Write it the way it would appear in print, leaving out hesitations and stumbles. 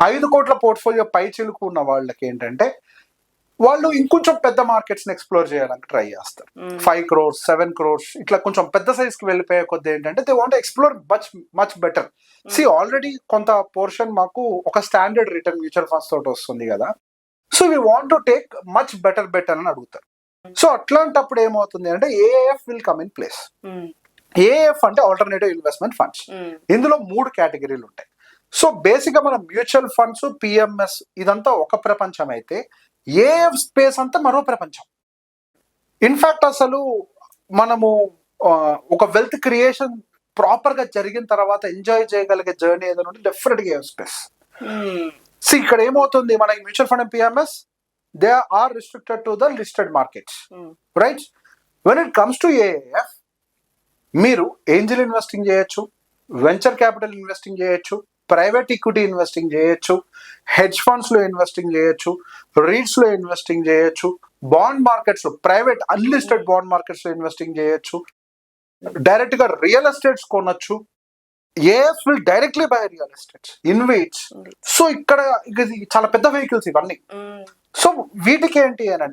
5 కోట్ల పోర్ట్ఫోలియో పై చిలుకు ఉన్న వాళ్ళకి ఏంటంటే వాళ్ళు ఇంకొంచెం పెద్ద మార్కెట్స్ ని ఎక్స్ప్లోర్ చేయడానికి ట్రై చేస్తారు. 5 crores 7 crores ఇట్లా కొంచెం పెద్ద సైజ్ కి వెళ్ళిపోయే కొద్ది ఏంటంటే they want explore much better. Already కొంత పోర్షన్ మాకు ఒక స్టాండర్డ్ రిటర్న్ మ్యూచువల్ ఫండ్స్ తోటి వస్తుంది కదా, so we want to take much better అని అడుగుతారు. సో అట్లాంటప్పుడు ఏమవుతుంది అంటే ఏఏఎఫ్ విల్ కమ్ ఇన్ ప్లేస్. ఏఏఎఫ్ అంటే ఆల్టర్నేటివ్ ఇన్వెస్ట్మెంట్ ఫండ్స్. ఇందులో 3 కేటగిరీలు ఉంటాయి. సో బేసిక్ గా మన మ్యూచువల్ ఫండ్స్, పిఎంఎస్ ఇదంతా ఒక ప్రపంచం అయితే ఏఎఫ్ స్పేస్ అంతా మరో ప్రపంచం. ఇన్ఫాక్ట్ అసలు మనము ఒక వెల్త్ క్రియేషన్ ప్రాపర్ గా జరిగిన తర్వాత ఎంజాయ్ చేయగలిగే జర్నీ ఏదైనా ఉంటే డెఫినెట్ గా ఏఎఫ్ స్పేస్. సో ఇక్కడ ఏమవుతుంది, మనకి mutual fund and PMS they are restricted to the listed markets, right? When it comes to AIF మీరు ఏంజల్ ఇన్వెస్టింగ్ చేయొచ్చు, వెంచర్ క్యాపిటల్ ఇన్వెస్టింగ్ చేయొచ్చు, ప్రైవేట్ ఈక్విటీ ఇన్వెస్టింగ్ చేయొచ్చు, హెడ్జ్ ఫండ్స్ లో investing చేయొచ్చు, REITs లో ఇన్వెస్టింగ్ చేయొచ్చు, బాండ్ మార్కెట్స్ లో private unlisted bond markets లో ఇన్వెస్టింగ్ చేయొచ్చు, డైరెక్ట్ గా రియల్ ఎస్టేట్స్ కొనొచ్చు. AIF will directly buy real estates in which. So ఇక్కడ ఇది చాలా పెద్ద వెహికల్స్ ఇవన్నీ. సో వీటికి ఏంటి అని